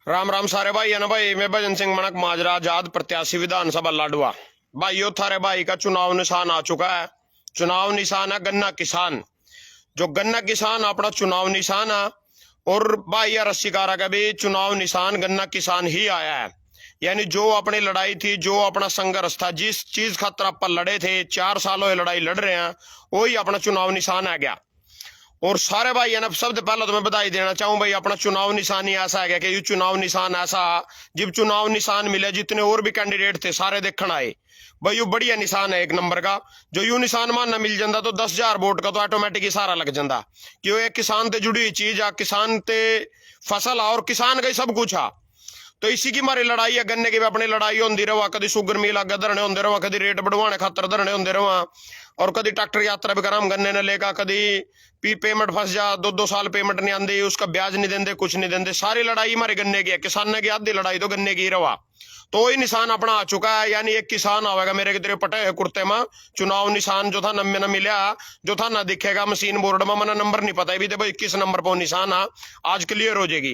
राम राम सारे भाई है ना भाई। मैं भजन सिंह मनक माजरा आजाद प्रत्याशी विधानसभा लाडवा। भाइयों थारे भाई का चुनाव निशान आ चुका है। चुनाव निशान है गन्ना किसान। जो गन्ना किसान अपना चुनाव निशान है। और भाई या रस्सीकारा का भी चुनाव निशान गन्ना किसान ही आया है। यानी जो अपनी लड़ाई थी, जो अपना संघर्ष था, जिस चीज खातर आप लड़े थे, 4 सालों ये लड़ाई लड़ रहे हैं, वही अपना चुनाव निशान आ गया। और सारे भाई है ना, सबसे पहले तो मैं बधाई देना चाहूं भाई, अपना चुनाव निशान ही ऐसा है कि ये चुनाव निशान ऐसा, जब चुनाव निशान मिले जितने और भी कैंडिडेट थे सारे देखने आए भाई, यू बढ़िया निशान है एक नंबर का। जो यू निशान मानना मिल जाता तो 10,000 वोट का तो ऑटोमेटिक ही सारा लग जाता, क्यों एक किसान से जुड़ी हुई चीज आ, किसान ते फसल आ और किसान का ही सब कुछ आ। तो इसी की हमारी लड़ाई है गन्ने की भी अपनी लड़ाई होती रहा, कभी शुगर मिल आगे धरने होंगे रहा, कभी रेट बढ़वाने खातर धरने होंगे रहा, और कभी ट्रैक्टर यात्रा भी कराम गन्ने ने लेकर, कभी पेमेंट फंस जा, 2-2 साल पेमेंट नहीं आती, उसका ब्याज नहीं देंगे, कुछ नहीं देंगे। सारी लड़ाई हमारे गन्ने की है, किसान की आधी लड़ाई तो गन्ने की ही रहा। तो वही निशान अपना आ चुका है। यानी एक किसान आवेगा मेरे की तेरे पटे कुर्ते में, चुनाव निशान जो था नम्बे न मिला, जो था ना दिखेगा मशीन बोर्ड में, मैंने नंबर नहीं पता भी थे भाई 21 नंबर पर निशान आ, आज क्लियर हो जाएगी।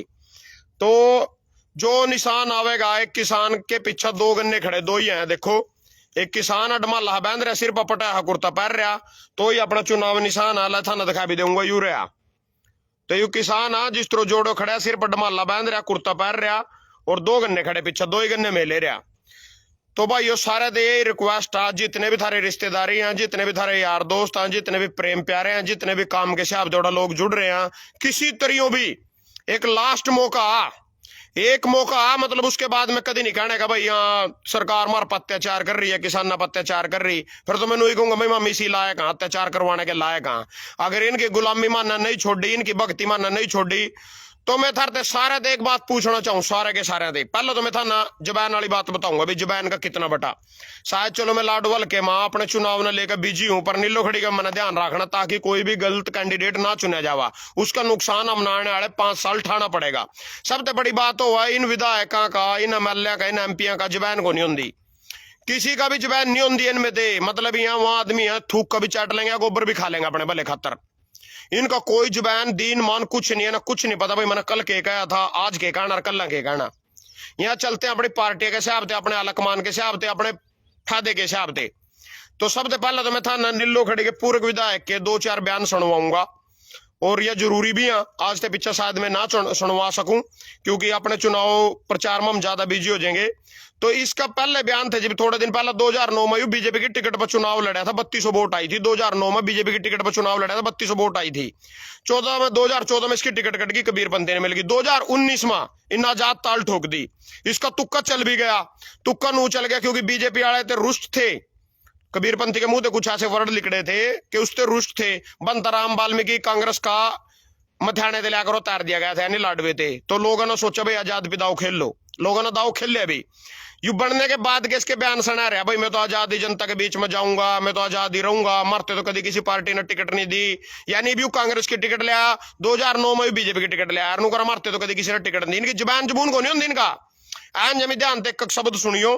तो जो निशान आवेगा, एक किसान के पीछे 2 गन्ने खड़े, 2 ही हैं देखो। एक किसान अडमाला बांध रहा, सिर पर पटाया कुर्ता पहन रहा, तो ही अपना चुनाव निशान आला था ना दिखा भी दूंगा यू रहा। तो यू किसान आ जिस तरह जोड़ो खड़ा, सिर पर डमाला बांध रहा, कुर्ता पहन रहा, और 2 गन्ने खड़े पीछे, 2 ही गन्ने में ले रहा। तो भाई यो सारे दे यही रिक्वेस्ट आ, जितने भी थारे रिश्तेदारी हैं, जितने भी थारे यार दोस्त हैं, जितने भी प्रेम प्यारे हैं, जितने भी काम के हिसाब जोड़ा लोग जुड़ रहे हैं, किसी तरियों भी एक लास्ट मौका आ, एक मौका आ, मतलब उसके बाद में कभी नहीं कहने का भाई यहाँ सरकार मार पर अत्याचार कर रही है, किसान पर अत्याचार कर रही, फिर तो मैं नहीं कहूंगा भाई मामी सी लायक हाँ, अत्याचार करवाने के लायक हाँ। अगर इनकी गुलामी मानना नहीं छोड़ी, इनकी भक्ति मानना नहीं छोड़ी, तो मैं थारे सारे दे एक बात पूछना चाहूं, सारे के सारे दे। पहले तो मैं था ना जबैन वाली बात बताऊंगा भाई, जबैन का कितना बटा। शायद चलो मैं लाडोवाल के माँ अपने चुनाव ने लेकर बिजी हूं, पर नीलो खड़ी का मैंने ध्यान रखना ताकि कोई भी गलत कैंडिडेट ना चुना जावा, उसका नुकसान हम आने वाले 5 साल उठाना पड़ेगा। सबसे बड़ी बात हुआ इन विधायकों का, इन एमएलए का, इन एमपी का जबैन को नहीं होंगी, किसी का भी जबैन नहीं होंगी इनमें दे। मतलब यहाँ वहां आदमी है थूक का भी चाट लेंगे, गोबर भी खा लेंगे अपने भले खातर। इनका कोई जुबान दीन मान कुछ नहीं है ना, कुछ नहीं पता भाई मैंने कल के कहा था, आज के कहना और कल के कहना। यहाँ चलते हैं अपनी पार्टी के हिसाब से, अपने अलकमान के हिसाब से, अपने फायदे के हिसाब से। तो सबसे पहले तो मैं था नीलो खड़ी के पूर्व विधायक के 2-4 बयान सुनवाऊंगा, और यह जरूरी भी है, आज के पीछे शायद मैं ना सुनवा सकूं क्योंकि अपने चुनाव प्रचार में हम ज्यादा बिजी हो जाएंगे। तो इसका पहले बयान थे जब थोड़े दिन पहले 2009 में बीजेपी की टिकट पर चुनाव लड़ा था, 3200 वोट आई थी। 2009 में बीजेपी की टिकट पर चुनाव लड़ा था, 3200 वोट आई थी। 2014 में इसकी टिकट कट गई, कबीरपंथी ने मिल गई। 2019 में इन आजाद ताल ठोक दी, इसका तुक्का चल भी गया, तुक्का नू चल गया क्योंकि बीजेपी वाले थे रुष्ट थे, कबीरपंथी के मुंह पे कुछ ऐसे वर्ड लिखड़े थे कि उससे रुष्ट थे। बंताराम वाल्मीकि कांग्रेस का मथाने दिलाकर उतार दिया गया था, यानी लाडवे थे। तो लोगों ने सोचा भाई आजाद भी दाव खेल लो, लोगों ने दाव खेल लिया। अभी यू बनने के बाद के इसके बयान सुना रहा भाई मैं तो आजादी जनता के बीच में जाऊंगा, मैं तो आजाद ही रहूंगा, मरते तो कभी किसी पार्टी ने टिकट नहीं दी। यानी भी कांग्रेस की टिकट लिया, 2009 में भी बीजेपी की टिकट लिया, मरते तो कभी किसी ने टिकट नहीं। इनकी जुबान जुबून को नहीं होती इनका। जमी ध्यान देख शब्द सुनियो,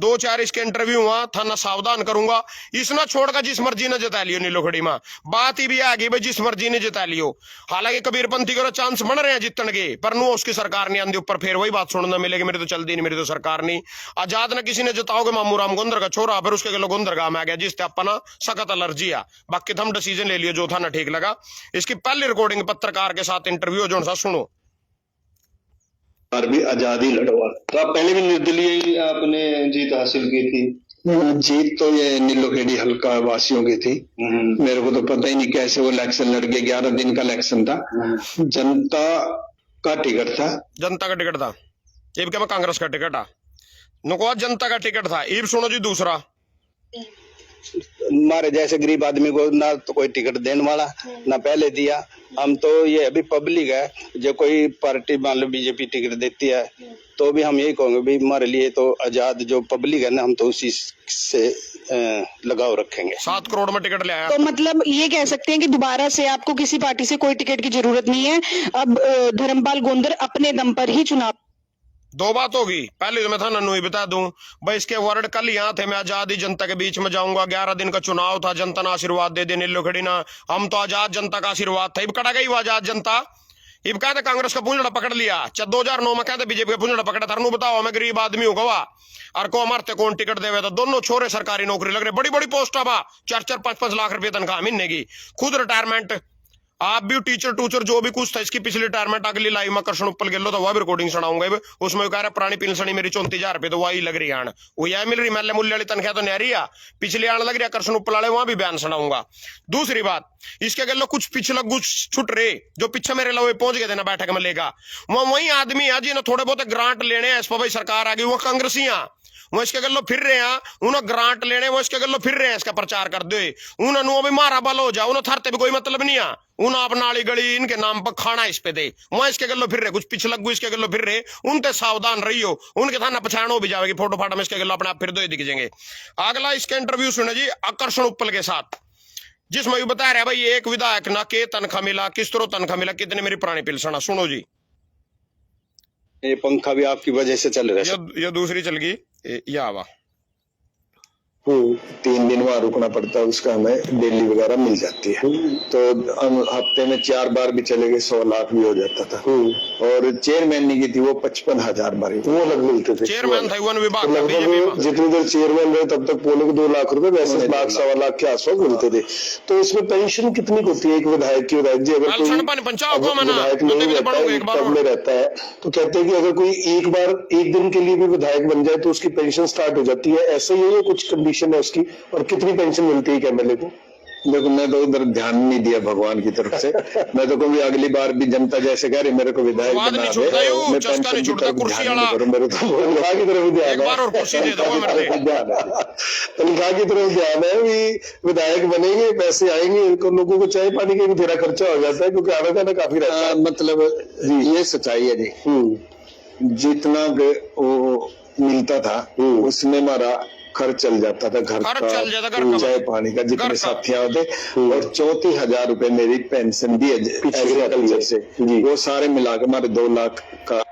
2-4 इसके इंटरव्यू हुआ था ना, सावधान करूंगा। इसना छोड़कर जिस मर्जी ने जता लियो नीलो खड़ी में, बात ही भी आ गई भाई जिस मर्जी ने जता लियो। हालांकि कबीरपंथी को चांस बन रहे हैं जीतने के, पर नु उसकी सरकार नहीं आती ऊपर, फिर वही बात सुनना मिलेगी मेरी तो चलती नहीं, मेरी तो सरकार नहीं। आजाद ने किसी ने जताओगे मामू राम गोंदर का छोरा, फिर उसके गोंदर गांव में आ गया जिससे अपना सख्त एलर्जी आ। बाकी तो हम डिसीजन ले लियो जो था ना ठीक लगा। इसकी पहली रिकॉर्डिंग पत्रकार के साथ इंटरव्यू जो सा सुनो। और भी आजादी लड़वा, तो आप पहले भी निर्दलीय ही आपने जीत हासिल की थी। जीत तो ये नीलोखेड़ी हल्का वासियों की थी। मेरे को तो पता ही नहीं कैसे वो इलेक्शन लड़ गए, 11 दिन का इलेक्शन था, जनता का टिकट था, जनता का टिकट था। ये क्या कांग्रेस का टिकट आ नुको, जनता का टिकट था। ये सुनो जी दूसरा, हमारे जैसे गरीब आदमी को ना तो कोई टिकट देने वाला ना पहले दिया। हम तो ये अभी पब्लिक है, जो कोई पार्टी मान लो बीजेपी टिकट देती है तो भी हम यही कहेंगे भाई हमारे लिए तो आजाद जो पब्लिक है ना, हम तो उसी से लगाव रखेंगे। 7 करोड़ में टिकट ले आया। तो मतलब ये कह सकते हैं कि दोबारा से आपको किसी पार्टी से कोई टिकट की जरूरत नहीं है, अब धर्मपाल गोंदर अपने दम पर ही चुनाव। 2 बात होगी। पहले तो मैं था नन्नू ही बता दूं भाई, इसके वर्ड कल यहाँ थे, मैं आजादी जनता के बीच में जाऊंगा, 11 दिन का चुनाव था, जनता ने आशीर्वाद दे दे नीलो खड़ी ना, हम तो आजाद जनता का आशीर्वाद था। कड़ा गई वो आजाद जनता इब कहते कांग्रेस का पूंजड़ा पकड़ लिया, 2009 में कहते बीजेपी का पूंजड़ा पकड़ा था। बताओ मैं गरीब आदमी हूँ गवा और को मारते कौन टिकट देवे, तो दोनों छोरे सरकारी नौकरी लग रहे, बड़ी बड़ी पोस्ट बा, 4-5 लाख रुपए तनख्वाह महीने की, खुद रिटायरमेंट। आप भी टीचर टूचर जो भी कुछ था, इसकी पिछली रिटायरमेंट अगली लाइव में कृष्ण उपल गेलो, तो वह भी रिकॉर्डिंग सुनाऊंगा। उसमें कह रहा पुरानी पेंशन मेरी 34,000 रुपए तो वही लग रही है, वो यह मिल रही, मैंने मूल्य वाली तनख्वाह तो नहीं रही है, पिछले आने लग रही है कृष्ण उपल वाले, वहां भी बयान सुनाऊंगा। दूसरी बात, इसके गेलो कुछ पिछला कुछ छुट रहे, जो पीछे मेरे लोग पहुंच गए थे ना बैठक में लेगा, वही आदमी है जिन्हें थोड़े बहुत ग्रांट लेने हैं, इस पर भाई सरकार आ गई, वो कांग्रेसियां वो इसके गल्लो फिर रहे हैं, उन्हें ग्रांट लेने, वो इसके गल्लो फिर रहे हैं, इसका प्रचार कर दे, उन्होंने भी मारा बल हो जाओ, उन्हें थरते भी कोई मतलब नहीं है, उन्हें अपना नाली गली इनके नाम पर खाना इस पे दे, वहां इसके गल्लो फिर रहे, कुछ पिछलग्गू इसके गल्लो फिर रहे, उनते सावधान रहियो, उनके थाना पछाण हो भी जाएगी, फोटो फाटो में इसके गल्लो अपने आप फिर दो दिख जाएंगे। अगला इसका इंटरव्यू सुने जी आकर्षण उपल के साथ, जिसमें भी बता रहे भाई एक विधायक ना के तनख्वाह मिला, किस तरह तनख्वाह मिला, कितने मेरी पुरानी पेंशन, सुनो जी। ये पंखा भी आपकी वजह से चल रहा है। ये दूसरी चल गई, या आवा 3 दिन वहां रुकना पड़ता है, उसका हमें डेली वगैरह मिल जाती है, तो हम हफ्ते में 4 बार भी चले गए 100 लाख भी हो जाता था। और चेयरमैन की थी वो 55,000 बार वो अलग मिलते थे, चेयरमैन था वन विभाग का, लगभग जितनी देर चेयरमैन रहे तब तक पौने 2 लाख रुपए, वैसे 1,00,000-1.25 लाख के आसपास मिलते थे। तो इसमें पेंशन कितनी होती है एक विधायक की? विधायक जी अगर कोई विधायक नहीं रहता है, पद में रहता है, तो कहते हैं कि अगर कोई एक दिन के लिए भी विधायक बन जाए तो उसकी पेंशन स्टार्ट हो जाती है, ऐसा ही है कुछ कंडीशन है उसकी? और कितनी पेंशन मिलती है एमएलए को? देखो मैं तो उधर ध्यान नहीं दिया भगवान की तरफ से, मैं तो कभी अगली बार भी जनता जैसे कह रही मेरे को विधायक बना दे, मैं पेंशन की तरफ ध्यान नहीं करूं, मेरे तो तनख्वाह की तरफ ध्यान है, तनख्वाह की तरफ ध्यान है भी विधायक बनेंगे, पैसे आएंगे, इनको लोगों को चाय पानी का भी तेरा खर्चा हो जाता है, क्योंकि आना जाना काफी रहता है। मतलब ये सच्चाई है जी, जितना वो मिलता था उसमें हमारा खर्च चल जाता था, घर का चाय पानी का, जितने साथियां होते, और 34,000 रुपए मेरी पेंशन भी एग्रीकल्चर से, वो सारे मिला के हमारे 2 लाख का।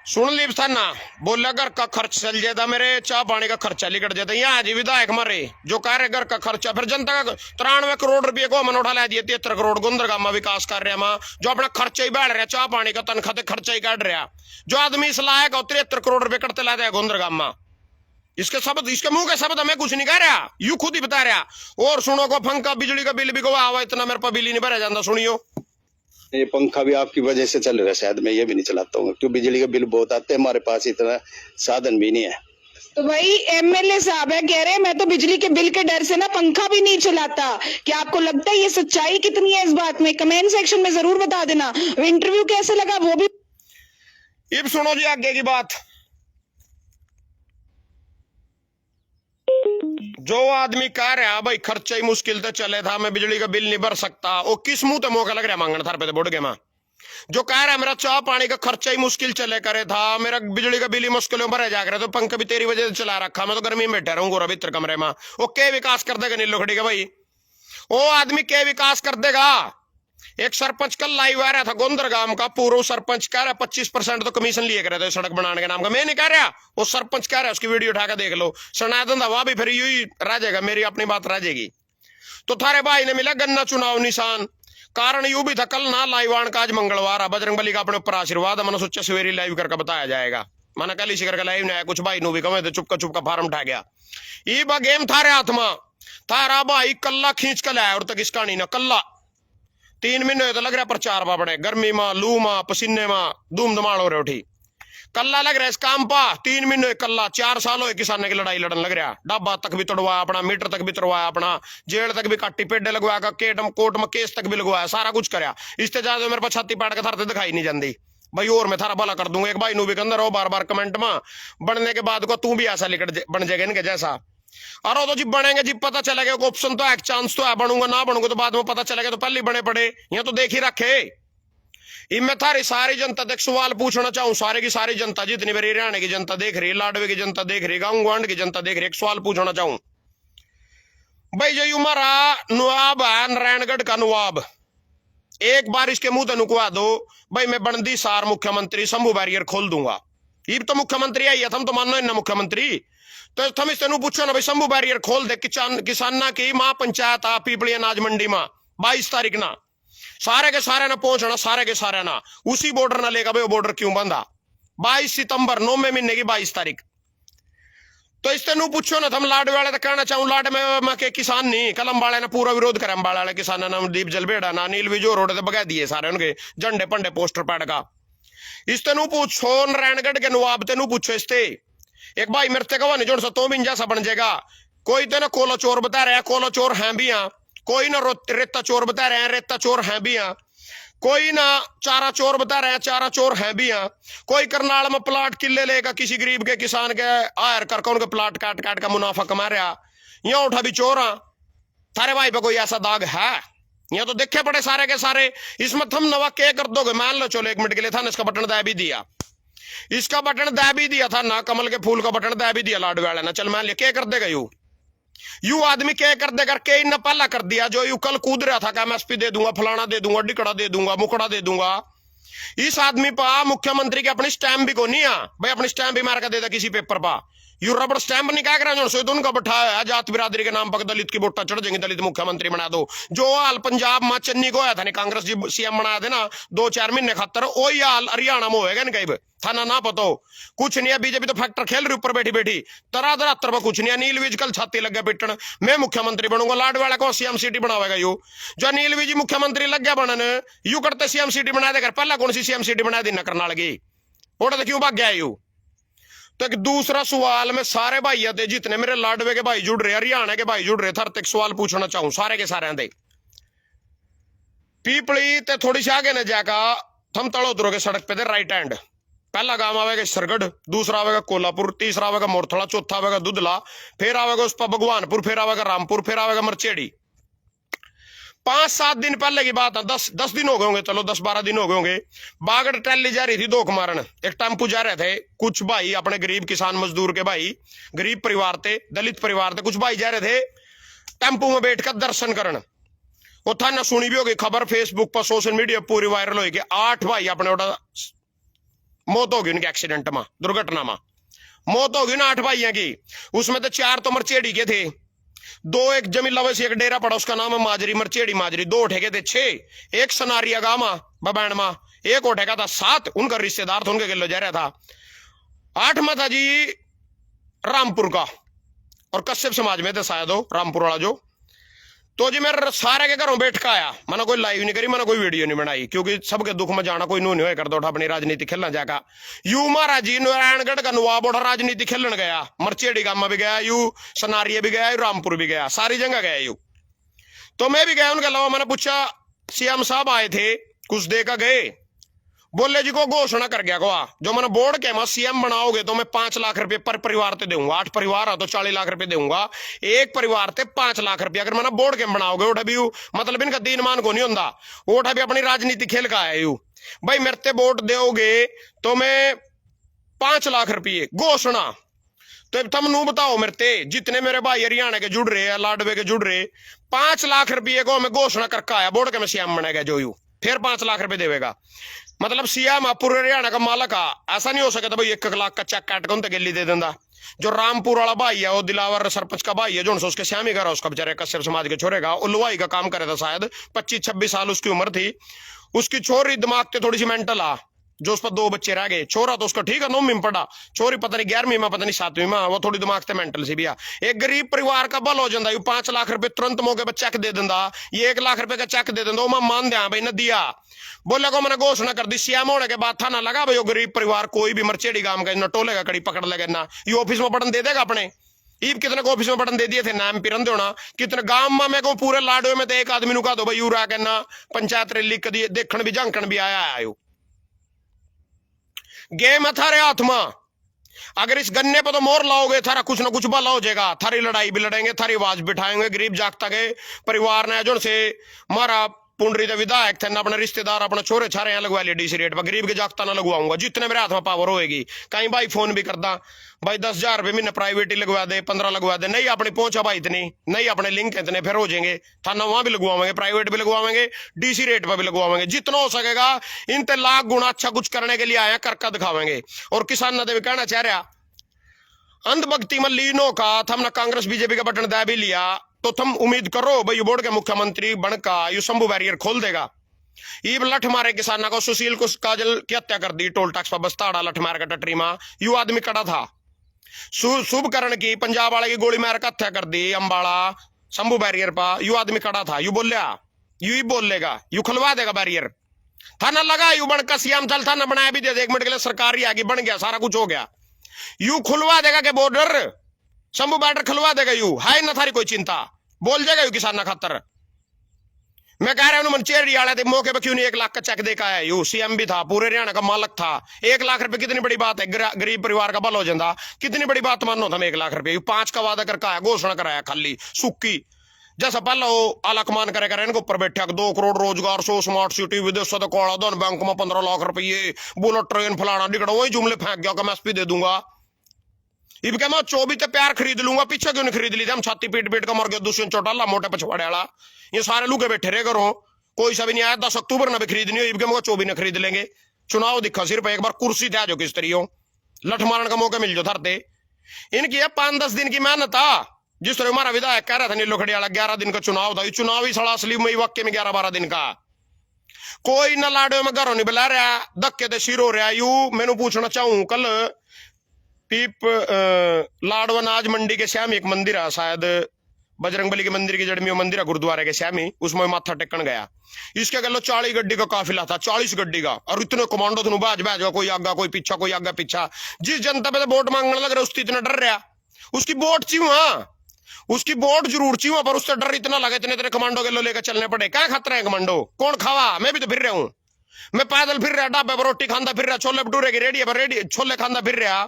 सुन ली था ना, बोला घर का खर्च चल जाता, मेरे चाय पानी का खर्चा निकट जाता। यहाँ जी विधायक मरे जो कह रहे घर का खर्चा, फिर जनता का 93 करोड़ रुपये को मन उठा ला दिए, 73 करोड़ गुंदरगाम में विकास कर रहे हैं, जो अपना खर्चा ही बैठ रहा, चाय पानी का तनख्वाह खर्चा ही काट रहा, जो आदमी इस लायक 73 करोड़ रुपये करते लाते हैं गुंदरगाम में, इसके शब्द, इसके मुंह के शब्द मैं कुछ नहीं कह रहा, यू खुद ही बता रहा। और सुनो को पंखा बिजली का बिल भी को आवा, इतना मेरे पास बिल ही नहीं भरा जाता। सुनियो, ये पंखा भी आपकी वजह से चल रहा है, शायद मैं ये भी नहीं चलाता हूँ, क्योंकि बिजली का बिल बहुत आते हैं, हमारे पास इतना साधन भी नहीं है। तो वही एमएलए साहब है, कह रहे हैं मैं तो बिजली के बिल के डर से ना पंखा भी नहीं चलाता। क्या आपको लगता है ये सच्चाई कितनी है इस बात में? कमेंट सेक्शन में जरूर बता देना। इंटरव्यू कैसे लगा वो भी। अब सुनो जी आगे की बात। जो आदमी कह रहा भाई खर्चा ही मुश्किल से चले था, मैं बिजली का बिल नहीं भर सकता, वो किस मुंह ते मौका लग रहा मांगना था रुपए बोड़ के मां। जो कह रहा है मेरा चाय पानी का खर्चा ही मुश्किल चले करे था, मेरा बिजली का बिल ही मुश्किल में भरे जा रहा, तो पंखा भी तेरी वजह से चला रखा, मैं तो गर्मी में बैठा रहूंगा भीतर कमरे में। वो क्या विकास कर देगा नीलो खड़ी का भाई? वो आदमी क्या विकास कर देगा? एक सरपंच कल लाइव आ रहा था गोंदरगाम का, पूर्व सरपंच कह रहा 25% तो कमीशन लिए करे थे सड़क बनाने के नाम का। मैं नहीं कह रहा, वो सरपंच कह रहा है, उसकी वीडियो उठाकर देख लो। सनातन दवा भी फिर यू ही रह जाएगा, मेरी अपनी बात रह जाएगी। तो थारे भाई ने मिला गन्ना चुनाव निशान, कारण यू भी था कल ना लाइव आन का, आज मंगलवार है, बजरंग बली का अपने ऊपर आशीर्वाद, मैंने सोचा सवेरी लाइव करके बताया जाएगा। मैंने कल इसी करके लाइव नहीं आया, कुछ भाई नु भी कमे थे, चुपका फार्म उठा गया। ये बा गेम थारे हाथ में, थारा भाई कल्ला खींच कर लाया और तक इस कहानी ना कल्ला 3 महीने तो लग रहा प्रचार बापड़े, गर्मी में, लू में, पसीने में धूम धमाल हो रहे उठी, कल्ला लग रहा है इस काम पा। 3 महीने कल्ला, 4 साल हो किसान की लड़ाई लड़न लग रहा, डब्बा तक भी तोड़वाया अपना, मीटर तक भी तोड़वाया अपना, जेल तक भी काटी, पेडे लगवाया, कोर्ट में केस तक भी लगवाया, सारा कुछ कराया। इससे ज्यादा मेरे पास छाती पाट के थारते दिखाई नहीं जाती भाई, और मैं थारा भला कर दूंगा। एक भाई नु भी अंदर हो बार कमेंट में, बनने के बाद को तू भी ऐसा लिखट बन जाएगा इनके जैसा। अरे तो जी बनेंगे जी, पता चलेगा, ऑप्शन तो है, चांस तो है, बनूंगा ना बनूंगा तो बाद में पता चलेगा, तो पहले बने पड़े, यहाँ तो देख ही रखे। मैं थारी सारी जनता तक सवाल पूछना चाहूं, सारे की सारी जनता, जितनी मेरी हरियाणा की जनता देख रही है, लाडवे की जनता देख रही है, गांव ग्वांड की जनता देख रही है, एक सवाल पूछना चाहूं भाई, जो हमारा नवाब है नारायणगढ़ का नवाब, एक बार इसके मुंह नुकवा दो भाई मैं बंदी सार मुख्यमंत्री शंभू बैरियर खोल दूंगा। ये तो मुख्यमंत्री आई है, तुम तो मानो इन्ना मुख्यमंत्री, तो तुम इससे पूछो ना भाई शंभू बैरियर खोल दे, किसाना की मां पंचायत आ पीपली अनाज मंडी में 22 तारीख ना, सारे के सारे ना पहुंचना, सारे के सारे ना उसी बॉर्डर ना लेगा भाई, वो बॉर्डर क्यों बंदा 22 सितंबर 9वें महीने की 22 तारीख। तो इस तेन पूछो ना, हम लाड वाले तो कहना चाहूँ लाड में के किसान नहीं, कलम वाले ने पूरा विरोध करे, अम्बाला वाले किसान ने दीप जलबेड़ा ना नील विजो रोड ते बगा दिए सारे उनके झंडे पंडे पोस्टर पैड का। इस तेन पूछो नारायणगढ़ के नवाब तेन पूछो, इसते एक भाई मेरे कहा नहीं जोड़ सा तो भी जैसा बन जाएगा। कोई तो ना कोला चोर बता रहे हैं, कोला चोर हैं भी यहाँ, कोई ना रेता चोर बता रहे हैं, रेता चोर हैं भी यहाँ, कोई ना चारा चोर बता रहे हैं, चारा चोर हैं भी यहाँ, कोई करनाल में प्लाट किले लेगा किसी गरीब के किसान के आयर करके उनके प्लाट काट काट का मुनाफा कमा रहा, यहाँ उठा भी चोर। थारे भाई पे कोई ऐसा दाग है? यहाँ तो देखे पड़े सारे के सारे। इसमें तुम नवा क्या कर दोगे? मान लो चलो 1 मिनट के लिए था ना, इसका बटन दबा भी दिया, इसका बटन दबा भी दिया था ना, कमल के फूल का बटन दबा भी दिया लाडू वाले ना, चल मान लिया क्या कर देगा यू आदमी क्या कर देगा? के न पहला कर दिया जो यू कल कूद रहा था, एमएसपी दे दूंगा, फलाना दे दूंगा, डिकड़ा दे दूंगा, मुकड़ा दे दूंगा। इस आदमी पा मुख्यमंत्री के अपनी स्टैम्प भी को नहीं आ भाई, अपनी स्टैम्प भी मार कर देता किसी पेपर पा, यू रबड़ स्टैम्प नहीं क्या करा सो तो उनका बैठा जात बिरादरी के नाम पर दलित की वोटा चढ़ जाएंगे, दलित मुख्यमंत्री बना दो। जो हाल पंजाब में चन्नी को आया था नहीं, कांग्रेस जी सीएम बनाया थे ना 2-4 महीने खातर, वही हाल हरियाणा में होएगा नहीं कहीं थाना ना पता हो कुछ नहीं है। बीजेपी तो फैक्टर खेल रही ऊपर बैठी बैठी, तरह पर कुछ नहीं है। नील विज कल छाती लग गया पिटन, मैं मुख्यमंत्री बनूंगा, लाड वाला को सीएम सिटी बनावेगा यू। जो नील विज मुख्यमंत्री लग गया बनने, यू करते सीएम सिटी बना देकर, पहला कौन सी सीएम सिटी बना दी न करना लगी, वो तो क्यों भाग गया यू। तो एक दूसरा सवाल में सारे भाई थे जितने मेरे लाडवे के भाई जुड़ रहे, हरियाणा के भाई जुड़ रहे, थर तक सवाल पूछना चाहूं सारे के सारे दे। पीपली ते थोड़ी सी आगे न जाकर थम तड़ो उतरोगे सड़क पे दे राइट हैंड, पहला गांव आवेगा सरगढ़, दूसरा आवेगा कोल्हापुर, तीसरा आवेगा मोरथला, चौथा आवेगा दुधला, फिर आवेगा उस पर भगवानपुर, फिर आवेगा रामपुर, फिर आवेगा मरचेड़ी। 5-7 दिन पहले की बात है, 10 दिन हो गए होंगे, चलो 10-12 दिन हो गए होंगे। बागड़ ट्रैली जा रही थी दोख मारन, एक टेम्पू जा रहे थे कुछ भाई अपने गरीब किसान मजदूर के भाई, गरीब परिवार थे, दलित परिवार थे, कुछ भाई जा रहे थे टेम्पू में बैठकर दर्शन करन। वो था ना सुनी भी होगी खबर, फेसबुक पर सोशल मीडिया पूरी वायरल होगी। 8 भाई अपने उड़ा मौत होगी उनके एक्सीडेंट में, दुर्घटना में मौत होगी ना 8 भाइयों की। उसमें तो 4 तो मरचेड़ी के थे, 2 एक जमीला वैसे एक डेरा पड़ा उसका नाम है माजरी, मरचेड़ी माजरी, 2 ठेके थे 6, एक सनारिया गामा बबैन मा, एक और ठेका था 7, उनका रिश्तेदार था उनके गिलो जा रहा था। 8 में था जी रामपुर का, और कश्यप समाज में थे शायद हो रामपुर वाला जो। तो जी मेरे सारे के घरों बैठ का आया, मैंने कोई लाइव नहीं करी, मैंने कोई वीडियो नहीं बनाई, क्योंकि सबके दुख में जाना कोई नू नहीं कर दो अपनी राजनीति खेलना जाकर। यू महाराज जी नारायणगढ़ का नवाब उठा राजनीति खेलने गया, मरचेड़ी गामा भी गया, यू सनारिया भी गया, यू रामपुर भी गया, सारी जगह गया यू। तो मैं भी गया, उनके अलावा मैंने पूछा सीएम साहब आए थे कुछ देकर गए, बोले जी को घोषणा कर गया को जो मैंने बोर्ड के मैं सीएम बनाओगे तो मैं 5 लाख रुपए पर परिवार ते दूंगा, 8 परिवार है तो 40 लाख रुपए दूंगा, एक परिवार ते 5 लाख रुपए अगर मैंने बोर्ड के बनाओगे। उठा भी मतलब इनका दीन मान को नहीं होता, उठा भी अपनी राजनीति खेल का आया यू भाई, मेरे ते वोट दोगे तो मैं 5 लाख रुपये घोषणा। तो तुम नू बताओ मेरे ते जितने मेरे भाई हरियाणा के जुड़ रहे हैं, लाडवे के जुड़ रहे, 5 लाख रुपये को मैं घोषणा करके आया बोर्ड के मैं सीएम बनेगा जो यू, फिर 5 लाख रुपए देगा। मतलब सीएम पूरे हरियाणा का मालक आ, ऐसा नहीं हो सकता भाई 1 लाख का चेक काट कर गली दे देंदा। जो रामपुर वाला भाई है वो दिलावर सरपंच का भाई है, जो उसके श्याम ही घर है उसका बेचारे कश्यप समाज के छोरे का, उलवाई का काम करे था शायद, 25-26 साल उसकी उम्र थी। उसकी छोरी दिमाग के थोड़ी सी मेंटल आ, जो उस पर 2 बच्चे रह गए, छोरा तो उसका ठीक है 9वीं में पढ़ा, छोरी पता नहीं 11वीं में पता नहीं 7वीं में, वो थोड़ी दिमाग से मेंटल सी भी आ। एक गरीब परिवार का बल हो जाता, 5 लाख रुपए तुरंत मौके पर चेक दे देंदा, ये 1 लाख रुपए का चेक दे देंदा, मैं मान दिया भाई न दिया, बोले को मैंने घोषणा कर दी। सीएम होने के बाद था ना लगा भाई वो गरीब परिवार कोई भी मरचेड़ी गांव का टोलेगा कड़ी पकड़ लेगा ना, ये ऑफिस में बटन दे देगा अपने। ईब कितने को ऑफिस में बटन दे दिए थे नाम पिरन होना, कितने गांव में मैं को पूरे लाडवे में तो एक आदमी नु कह दो भाई यू रहा कहना पंचायत रैली कदी देखण भी झांकण भी आया आयो गेम है थारे हाथ में। अगर इस गन्ने पर तो मोर लाओगे थारा कुछ ना कुछ भला हो जाएगा, थारी लड़ाई भी लड़ेंगे, थारी आवाज बिठाएंगे। गरीब जागता के परिवार ने जो से मारा पुंडरी के विधायक थे ना, अपने रिश्तेदार अपने छोरे छारे यहाँ लगवा लिए डीसी रेट पर, गरीब के जागता ना लगवाऊंगा जितने मेरे हाथ में पावर होएगी। कहीं भाई फोन भी करदा भाई 10,000 रुपये महीने प्राइवेट ही लगवा दे, 15 लगवा दे, नहीं अपनी पहुंचा भाई इतनी नहीं, अपने लिंक इतने फिर हो जाएंगे, थाना वहां भी लगवाएंगे, प्राइवेट भी लगवाएंगे, डीसी रेट पर भी लगवाएंगे, जितना हो सकेगा इन 3 लाख गुना अच्छा कुछ करने के लिए आया करका दिखावेंगे। और किसान ने भी कहना चाह रहा अंधभक्ति में लीन होकर हमने कांग्रेस बीजेपी का बटन दे भी लिया, तो तुम उम्मीद करो भाई बोर्ड के मुख्यमंत्री बनका यू शंभू बैरियर खोल देगा। ईब लठ मारे किसाना को, सुशील को काजल की हत्या कर दी टोल टैक्स पर बस्ताड़ा लठ मार के टटरी मां, यू आदमी कड़ा था। शुभकरण की पंजाब वाले की गोली मार के हत्या कर दी अंबाला शंभू बैरियर पर, यू आदमी कड़ा था। यू बोलिया, यू ही बोल लेगा, यू खुलवा देगा बैरियर। थाना लगा यू बनकर सीएम चल थाना बनाया भी दे, 1 मिनट के लिए सरकार ही आगे बन गया, सारा कुछ हो गया। यू खुलवा देगा के बॉर्डर, शंभू बॉर्डर खुलवा देगा। यू है ना थारी कोई चिंता, बोल जाएगा यू किसान खातर। मैं कह रहा हूं चेहरी वाले थे मौके पे क्यों नहीं 1 लाख का चेक देखा है। यू सीएम भी था, पूरे हरियाणा का मालक था। 1 लाख रुपए कितनी बड़ी बात है, गरीब परिवार का बल हो जाता, कितनी बड़ी बात मानो था। 1 लाख रुपए 5 का वादा करके आया, घोषणा कराया खाली सुक्की, जैसा पहला वो आला कमान करे इनके ऊपर बैठा 2 करोड़ रोजगार, 100 स्मार्ट सिटी, विदेश से कोड़ा धन, बैंक में 15 लाख रुपये, बुलेट ट्रेन फलाना डिकड़ा, वही जुमले फेंक गया मैं एसपी दे दूंगा। इब क्या मैं 24 प्यार खरीद लूंगा, पीछे क्यों नहीं खरीद ली? हम छाती पीट पीट का मर गया दुष्यंत चौटाला मोटे पछवाड़े वाला, ये सारे लुके बैठे रहे करो, कोई सा भी नहीं आया। 10 अक्टूबर ना भी खरीदनी हो, इब क्या 24 न खरीद लेंगे। चुनाव दिखा सिर्फ एक बार कुर्सी थे जो किस तरीके लठ मारने का मौका मिल जो धरते। इनकी 5-10 दिन की मेहनत था, जिस तरह हमारा विधायक कह रहा था नीलो खड़ियाला 11 दिन का चुनाव था, चुनाव ही साला असली मई वाक्य में 11-12 दिन का। कोई न लाडो में घरों नहीं बुला रहा, धक्के ते सिर हो रहा। यू मैनू पूछना चाहूं, कल पीप लाडवा नाज मंडी के श्याम एक मंदिर है, शायद बजरंगबली के मंदिर की जड़मी मंदिर है गुरुद्वारे के श्यामी, उसमें माथा टेकन गया। इसके गलो 40 गड्डी का काफिला था, 40 गड्डी का, और इतने कमांडो थे बाज बाज, कोई आगा कोई पीछा, कोई आगा पीछा। जिस जनता पे वोट मांगने लग रहा उसकी इतना डर रहा, उसकी वोट चीवा, उसकी वोट जरूर चीवा, पर उससे डर इतना लगा, इतने तेरे कमांडो के लो लेकर चलने पड़े। क्या खतरा है कमांडो, कौन खावा? मैं भी तो फिर रहा हूँ, मैं पैदल फिर रहा, ढाबे पर रोटी खांदा फिर रहा, छोले भटूरे की रेडी पर रेडी छोले खांदा फिर रहा।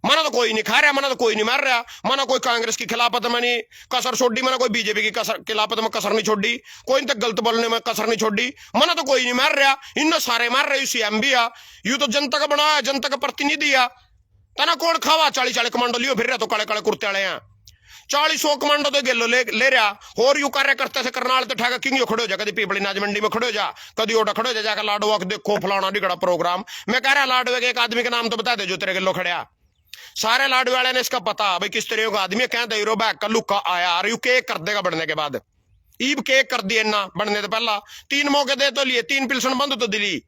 मना तो कोई नहीं खा रहा, मना तो कोई नहीं मार रहा, मना कोई कांग्रेस की खिलाफत में नहीं कसर छोड़ी, मना कोई बीजेपी की खिलाफत में कसर नहीं छोड़ी, कोई तक गलत बोलने में कसर नहीं छोड़ी, मना तो कोई नहीं मार रहा। इन सारे मार रहे, सीएम भी आ, यू तो जनता का बनाया, जनता का प्रतिनिधि आ, तना कौन खावा? 40 कमांडो लियो फिर रहा, तो काले काले कुर्ते वाले हैं, 40 कमांडो तो गेलो ले रहा। और यू कार्य करते से करनाल तो ठेगा किंग खड़े हो जा, कभी पीपली नाज मंडी में खड़े हो जा, कभी ओटा खड़े हो जा, जाकर लाडवा देखो फलाना डिगड़ा प्रोग्राम। मैं कह रहा लाडवे के एक आदमी के नाम तो बता दे जो तेरे गेलो खड़िया। सारे लाडू वाले ने इसका पता भाई किस तरह का आदमी कहते हीरो बैग का लुका आया, और यू केक कर देगा बढ़ने के बाद। ईब केक कर दिए ना बढ़ने से पहला 3 मौके दे तो लिए, 3 पिल्सन बंद तो दिली।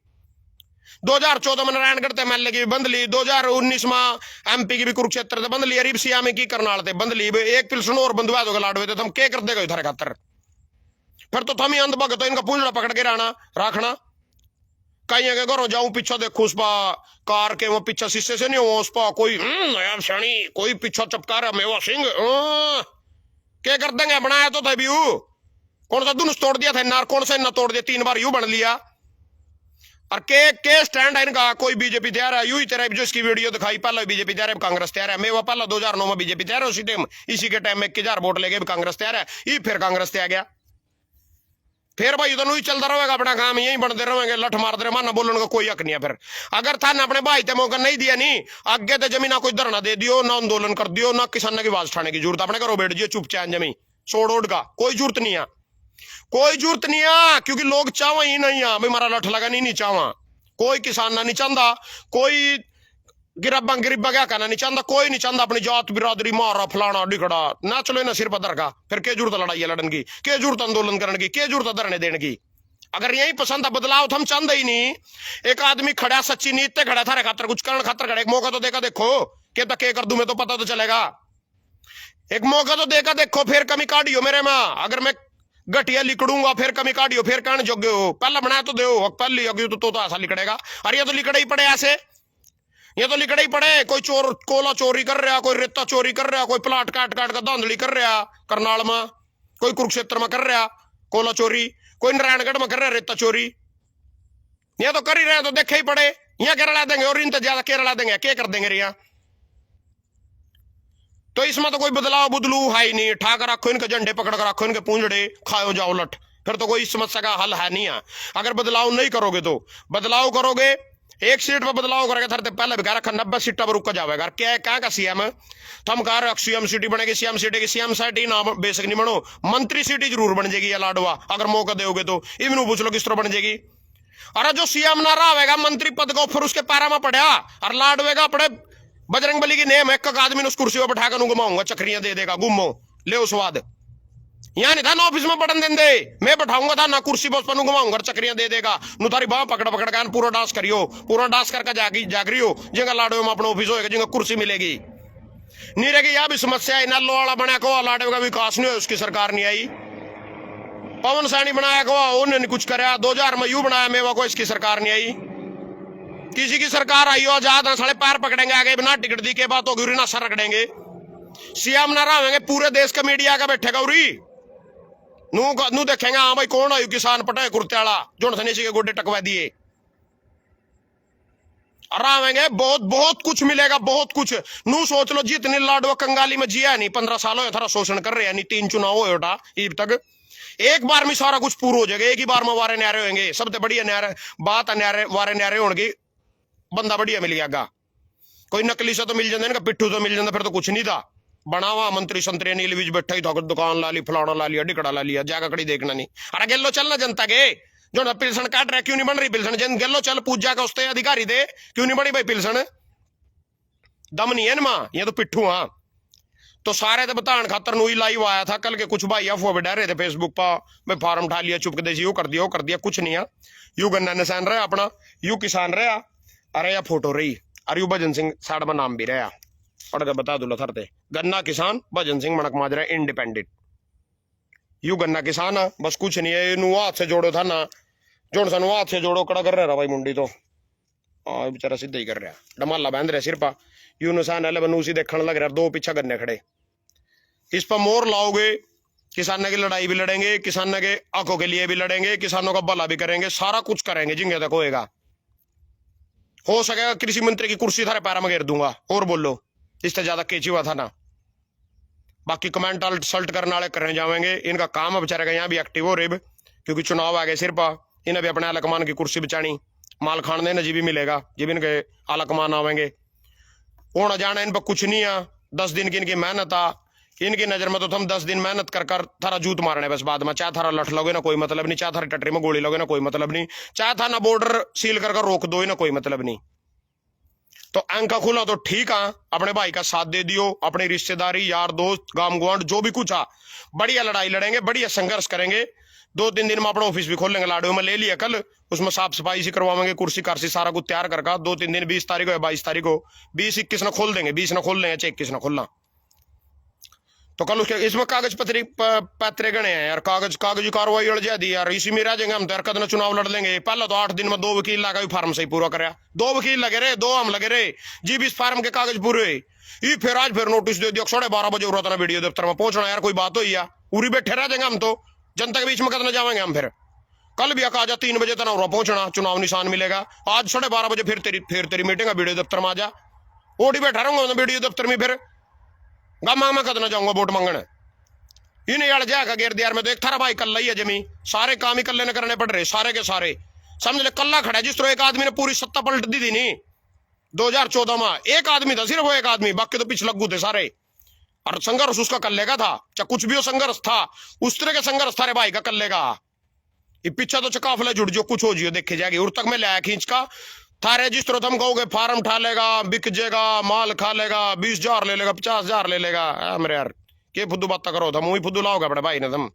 2014 में नारायणगढ़ ते एमएलए की भी बंद ली, 2019 में एमपी की भी कुरुक्षेत्र से बंद ली, अरीब सिया में की करनाल थे बंद ली। 1 पिल्सन और बंदवा दोगे लाडवे तो हम के कर देगा इधर खातर, फिर तो थम ही अंध भगत तो इनका पूंजड़ा पकड़ के रखना। कहीं अगर घरों जाऊं पीछा देखो उस पा कार के वो पीछा शीशे से नहीं हो उस पा कोई नया शनी कोई पीछा चपका रहा मेवा सिंह क्या कर देंगे? बनाया तो था भी कौन सा दुनुस तोड़ दिया था नार, कौन सा ना तोड़ दिया, 3 बार यू बन लिया। और के स्टैंड है इनका, कोई बीजेपी तैयार है, यू ही तेरा जो इसकी वीडियो दिखाई, पहला बीजेपी तैयार है, कांग्रेस तैयार है। मेवा पहला 2009 में बीजेपी तैयार है, उसी टाइम इसी के टाइम में 1000 वोट लेके कांग्रेस तैयार है, ये फिर कांग्रेस तैयार गया। फिर भाई तो नहीं चलता रहेगा अपना काम, यही बनते रहेंगे, लठ मारते रहे, माना बोलने का कोई हक नहीं है। फिर अगर था ना अपने भाई ते मौका नहीं दिया नहीं, आगे तो जमीन कोई धरना दे दियो, ना आंदोलन कर दियो, ना किसान की आवाज उठाने की जरूरत, अपने घरों बैठ जियो चुपचाप जमी सोड़ ओढ़ का, कोई जरूरत नहीं है, कोई जरूरत नहीं है, क्योंकि लोग चावा ही नहीं है भाई हमारा लठ लगा नहीं चावा, कोई किसान ना नहीं चाहता, कोई गरीबा क्या कहना नहीं चाहता, कोई नहीं चाहता अपनी जात बिरादरी मारा फलाना डिकड़ा ना चलो ना सिर पदर का। फिर क्या जरूरत लड़ाई लड़न की, क्या जरूरत आंदोलन करने की, क्या जरूरत धरने देने की? अगर यही पसंद है बदलाव तो हम चाहते ही नहीं। एक आदमी खड़ा सच्ची नीत से खड़ा थारे खातर कुछ करण खातर खड़ा, एक मौका तो देखा देखो क्या तक कर दूं मैं तो पता तो चलेगा, एक मौका तो देखा देखो, फिर कमी काटियो मेरे में। अगर मैं घटिया लिखड़ूंगा फिर कमी काटियो, फिर कहने जोगे हो, पहला बनाया तो दो पहली अगी तो ऐसा लिखड़ेगा। अरे ये तो लिखड़े ही पड़े ऐसे, ये तो लिखड़े ही पड़े, कोई चोर कोला चोरी कर रहा, कोई रेता चोरी कर रहा, कोई प्लाट काट काट का धांधली कर रहा करनाल में, कोई कुरुक्षेत्र में कर रहा कोला चोरी, कोई नारायणगढ़ में कर रहा रेता चोरी, ये तो कर ही रहे तो देखे ही पड़े। यहाँ केरला देंगे और इनसे ज्यादा केरला देंगे, क्या कर देंगे यहाँ? तो इसमें तो कोई बदलाव बुदलू है ही नहीं, ठाकर रखो इनके झंडे पकड़ कर रखो, इनके पूंजड़े खाओ जाओ लठ, फिर तो कोई समस्या का हल है नहीं है। अगर बदलाव नहीं करोगे तो बदलाव करोगे, एक सीट पर बदलाव करेगा थरते पहले भी कह रखा 90 सीटा पर रुका जाएगा। क्या क्या का सीएम तो हम कह रहे सीएम सिटी बनेगी, सीएम सिटी की सीएम सिटी ना बेसिक नहीं बनो, मंत्री सिटी जरूर बन जाएगी या लाडवा, अगर मौका दोगे तो इवन पूछ लो किस तरह बन जाएगी। अरे जो सीएम ना रहा मंत्री पद का फिर उसके पैरा में पड़ा और लाडवेगा अपने बजरंगबली की नेम एक आदमी ने उस कुर्सी पर बैठाकर घुमाऊंगा, चक्रियां दे देगा, घूमो ले स्वाद। यहाँ नहीं था ना ऑफिस में बटन दें दे, मैं बैठाऊंगा था ना कुर्सी बस पर घुमाऊंगा चक्रियां दे देगा नु तारी बाह पकड़ पकड़ के पूरा डांस करियो, पूरा डांस करके जागरी हो जिंगा लाडो में अपना ऑफिस होएगा जिंगा कुर्सी मिलेगी नहीं रहेगी। यह भी समस्या है, नल्लो वाला बनाया को लाडो का विकास नहीं हो, उसकी सरकार नहीं आई। पवन सैनी बनाया को उन्होंने कुछ कराया, 2000 में यू बनाया मेवा को, इसकी सरकार नहीं आई। किसी की सरकार आई हो आजाद साले पैर पकड़ेंगे आगे बिना टिकट दी के बात होगी ना सर रगड़ेंगे। सीएम ना रहेंगे पूरे देश का मीडिया का बैठेगा उरी नू देखेंगे हाँ भाई कौन आयु किसान पटाए कुर्ते वाला जो सनीसी के गोडे टकवा दिए। आवेंगे बहुत बहुत कुछ मिलेगा, बहुत कुछ। नू सोच लो जितनी लाडवा कंगाली में जिया नहीं, 15 साल हो थारा शोषण कर रहे हैं, नहीं 3 चुनाव हो ईब तक एक बार में सारा कुछ पूरा हो जाएगा, एक ही बार में वारे न्यारे होंगे। सबसे बढ़िया न्यारे बात न्यारे वारे न्यारे होंगे, बंदा बढ़िया मिल जाएगा। कोई नकली से तो मिल जाता, पिट्ठू तो मिल जाता, फिर तो कुछ नहीं था। बनावा मंत्री संतरी नील बीज बैठा ही था, दुकान ला ली, फलाना ला लिया, डिकड़ा ला लिया, जाकर कड़ी देखना नहीं। अरे गेलो चलना जनता के जो पिलसन काट रहे, क्यों नहीं बन रही पिलसन? जन गेलो चल पूजा का उसते अधिकारी दे, क्यों नहीं बनी भाई पिलसन? दम नहीं है ना मां, ये तो पिट्ठू। हाँ तो सारे तो बताने खातर नू ही लाइव आया था कल के, कुछ भाई अफवाह बैठा रहे थे फेसबुक पर, मैं फार्म उठा लिया चुप के, यू कर दिया वो कर दिया, कुछ नहीं है। यू गन्ना निशान रहा अपना, यू किसान रहा, अरे या फोटो रही, अरे यू भजन सिंह साड़वा नाम भी रहा, पढ़ के बता दूल्हा थरते गन्ना किसान भजन सिंह मणक माजरा इंडिपेंडेंट। यू गन्ना किसान है बस, कुछ नहीं है। नू हाथ से जोड़ो था ना, जोड़ सन हाथ से जोड़ो कड़ा कर रहा भाई मुंडी तो बेचारा सीधा ही कर रहा, डमाला बांध रहा सिर पा। यू निशान है बनू सी देखने लग रहा, 2 पीछा गन्ने खड़े। इस पर मोर लाओगे, किसानों की लड़ाई भी लड़ेंगे, किसानों के आंखों के लिए भी लड़ेंगे, किसानों का भला भी करेंगे, सारा कुछ करेंगे जिंगे तक होएगा। हो सकेगा कृषि मंत्री की कुर्सी थारे पैरा में घेर दूंगा, और बोलो इससे ज्यादा केची हुआ था ना। बाकी कमेंट अल्ट करने वाले करने जाएंगे, इनका काम है बेचारे का यहाँ भी एक्टिव हो रहे, क्योंकि चुनाव आ गए सिर पा, इन्हें भी अपने आलकमान की कुर्सी बचानी, माल खान देना जी भी मिलेगा, जी भी इनके आलकमान आवेंगे। होना जाना इन पर कुछ नहीं है, 10 दिन की इनकी मेहनत आ, इनकी नजर में तो तुम 10 दिन मेहनत कर थारा जूत मारने बस, बाद में चाहे थारा लठ लोगे ना कोई मतलब नहीं, चाहे थारी टटरी में गोली लोगे ना कोई मतलब नहीं, चाहे था ना बॉर्डर सील कर रोक दो ना कोई मतलब नहीं। तो अंका खुला तो ठीक है, अपने भाई का साथ दे दियो, अपनी रिश्तेदारी यार दोस्त गांव गुआंढ जो भी कुछ आ, बढ़िया लड़ाई लड़ेंगे, बढ़िया संघर्ष करेंगे। 2-3 दिन में अपना ऑफिस भी खोल लेंगे, लाडो में ले लिया कल, उसमें साफ सफाई से करवाएंगे, कुर्सी कारसी सारा कुछ तैयार करके 2-3 दिन 20 तारीख को 22 तारीख को 20-21 ना खोल देंगे, 20 ना खोल लेंगे, 21 ना खोलना। तो कल उसके इसमें कागज पत्रे गणे हैं यार, कागजी कार्रवाई उलझा दी यार, इसी में रह जाएंगे हम। तो कद चुनाव लड़ लेंगे, पहले तो 8 दिन में 2 वकील लगा फार्म से ही पूरा कराया, 2 वकील लगे रहे, 2 हम लगे रहे जी भी इस फार्म के कागज पूरे। ये फिर आज फिर नोटिस दे दिया 12:30 बजे उड़ा था वीडियो दफ्तर में पहुंचना यार, कोई बात हो या पूरी बैठे रह जाएंगे हम, तो जनता के बीच में कद जाएंगे हम। फिर कल भी आजा 3 बजे तना पहुंचना, चुनाव निशान मिलेगा। आज 12:30 बजे फिर तेरी मीटिंग है, वीडियो दफ्तर में आ जा, ओडी बैठा रहूंगा वीडियो दफ्तर में, फिर गामा में कद जाऊंगा वोट मांगने। इन्हें यार जाएगा गेर दियार में तो एक थारा भाई कल्ला ही है जमी, सारे काम ही कल्ले ने करने पड़ रहे, सारे के सारे समझ ले कल्ला खड़ा है। जिस तरह एक आदमी ने पूरी सत्ता पलट दी थी नहीं 2014 में, एक आदमी था सिर्फ वो एक आदमी, बाकी तो पिछ लग्गू थे सारे। और संघर्ष उसका कल्ले का था, चाहे कुछ भी हो संघर्ष था, उस तरह का संघर्ष थारे भाई का कल्ले का। ये पीछा तो चकाफले जुड़ जो कुछ हो जियो देखे जाएगी, उर तक में लाया खींच का थारे। जिस तरह तुम कहोगे फार्म ठा लेगा, बिक जाएगा, माल खा लेगा, 20,000 ले लेगा, 50,000 ले लेगा, मेरे यार के फुद्दू बात करो, था मुंह ही फुद्दू लाओगे बड़े भाई ने तुम।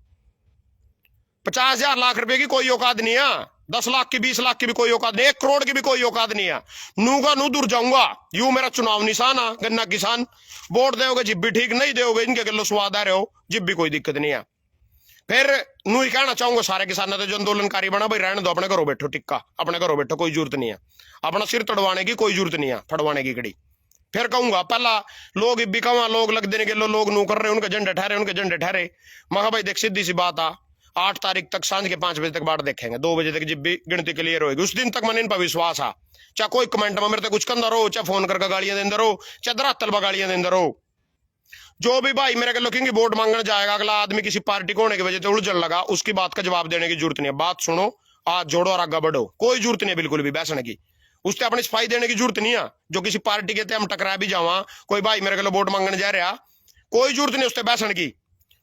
50,000 लाख रुपए की कोई औकात नहीं है, 10 लाख की 20 लाख की भी कोई औकात नहीं, 1 करोड़ की भी कोई औकात नहीं है। नूगा नू दूर जाऊंगा, यूं मेरा चुनाव निशान है गन्ना किसान। वोट दोगे जिब भी ठीक, नहीं दोगे इनके गलो स्वाद आ रहे हो जिब भी कोई दिक्कत नहीं है। फिर नू ही कहना चाहूंगा सारे किसानों तो जो आंदोलनकारी बना भाई रहने दो, अपने घरों बैठो टिक्का, अपने घरों बैठो, कोई जरूरत नहीं है, अपना सिर तड़वाने की कोई जरूरत नहीं है, फड़वाने की कड़ी। फिर कहूंगा पहला लोग बिकावा लोग लग देने के लोग नू कर रहे, उनके झंडे ठहरे, उनके झंडे ठहरे। महा भाई देख सीधी सी बात आ, 8 तारीख तक सांझ के 5 बजे तक बाट देखेंगे, 2 बजे तक जब भी गिनती क्लियर होगी उस दिन तक मैंने इन पर विश्वास आ। चाहे कोई कमेंट में मेरे तक कुछ कंदा रहो, चाहे फोन करके गालियां देंदे रहो, चाहे धरातल पर गालियां देंदे रहो, जो भी भाई मेरे को कि वोट मांगने जाएगा अगला आदमी किसी पार्टी को होने की वजह से उलझन लगा, उसकी बात का जवाब देने की जरूरत नहीं है। बात सुनो, हाथ जोड़ो और आगे बढ़ो, कोई जरूरत नहीं है बिल्कुल भी बैसने की, उससे अपनी सफाई देने की जरूरत नहीं है। जो किसी पार्टी के हम टकरा भी जावा, कोई भाई मेरे को वोट मांगने जा रहा, कोई जरूरत नहीं उससे बैसन की,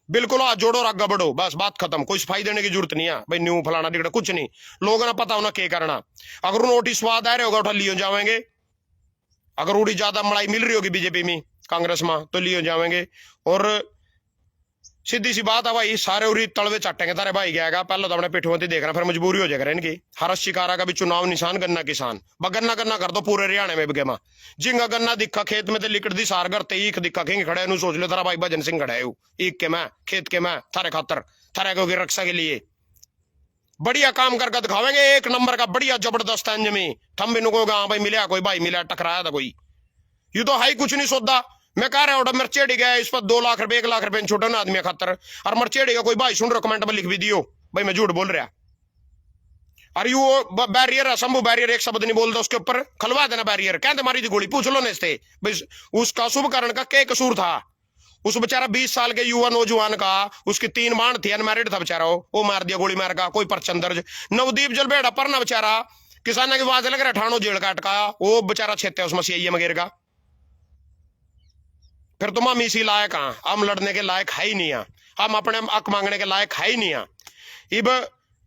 बिल्कुल हाथ जोड़ो और आगे बढ़ो, बस बात खत्म। कोई सफाई देने की जरूरत नहीं है भाई, न्यू फलाना टिकट कुछ नहीं, लोगों ने पता होना क्या करना। अगर नोटिस स्वाद आ रहे होगा उठा लियो जाएंगे, अगर उड़ी ज्यादा मलाई मिल रही होगी बीजेपी में कांग्रेस में तो लियो जाएंगे। और सीधी सी बात है भाई, सारे उरी तलवे चाटेंगे तारे भाई गएगा, पहले तो अपने पिठवंती देखना, फिर मजबूरी हो जाएगा इनकी। हरस शिकारा का भी चुनाव निशान गन्ना किसान, गन्ना गन्ना कर दो पूरे हरियाणा में बिगे में। जिंगा गन्ना दिखा खेत में तो लिकड़ दी सार करते ईख दिखा खेंगे खड़े नु, सोच लो तारा भाई भजन सिंह खड़े हो ईख के मैं खेत के मैं थारे खातर थारे की रक्षा के लिए बढ़िया काम करके दिखावेंगे, एक नंबर का बढ़िया जबरदस्त अंजमी। थम भी नुको हाँ भाई मिला कोई भाई मिला टकराया था कोई, यू तो हाई कुछ नहीं सोदा। मैं कह रहा हूँ मर्चेडी गया इस पर 2 लाख रुपए 1 लाख रुपए छोटे ना आदमी खातर, और मर्चेडी का कोई भाई सुन रहा कमेंट में लिख भी दियो भाई मैं झूठ बोल रहा। और यू बैरियर है शंभू बैरियर, एक शब्द नहीं बोलता उसके ऊपर, खलवा देना बैरियर, कहते मारी थी गोली, पूछ लो ने भाई उसका शुभकरण का क्या कसूर था। उस बेचारा 20 साल के युवा नौजवान का, उसकी 3 बाण थी, अनमैरिड था बेचारा, वो मार दिया गोली मार का, कोई परचम दर्ज। नवदीप जलबेड़ा पर ना बेचारा किसानों की आवाज लग रहा ठाणो जेल का अटकाया, वो बेचारा छेते उस मसीह मगेर का। फिर तुम हम इसी लायक हाँ, हम लड़ने के लायक है ही नहीं है, हम अपने हक मांगने के लायक है ही नहीं है। इब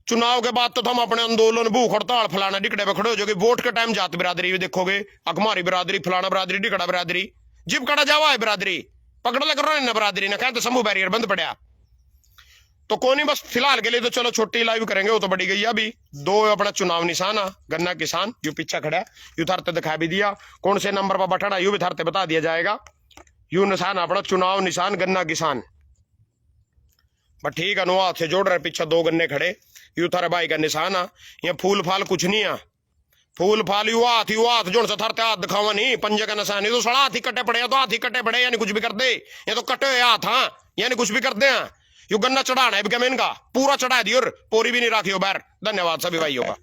चुनाव के बाद तो हम अपने आंदोलन भूख हड़ताल फलाना डिकड़े पे खड़े हो जाओगे, वोट के टाइम जात बिरादरी भी देखोगे, अकमारी बिरादरी फलाना बिरादरी डिकड़ा बिरादरी, जिब कड़ा जावा है बिरादरी पकड़ ले करो ना बिरादरी ने, कहते शंभू बैरियर बंद पड़ा। तो कौन ही बस फिलहाल के लिए तो चलो छोटी लाइव करेंगे, वो तो बढ़ी गई। अभी 2 अपना चुनाव निशान है गन्ना किसान, यू पीछा खड़ा है, यू थारते दिखा भी दिया कौन से नंबर पर बटन है, यू भी थारते बता दिया जाएगा। यू निशान अपना चुनाव निशान गन्ना किसान। बट ठीक है नो हाथ से जोड़ रहे, पीछे 2 गन्ने खड़े, यू थारे भाई का निशान है। ये फूल फाल कुछ नहीं है, फूल फाल यू हाथ जो से थारते हाथ दिखावा नहीं, पंजे का निशान। ये तो सड़ा हाथी कटे पड़े हैं, तो हाथी कटे पड़े यानी कुछ भी कर दे, ये तो कटे हुए हाथ हाँ यानी कुछ भी करते हैं। यू गन्ना चढ़ाना है इनका पूरा चढ़ा दियो, पोरी भी नहीं राखी हो बैर। धन्यवाद सभी भाइयों का।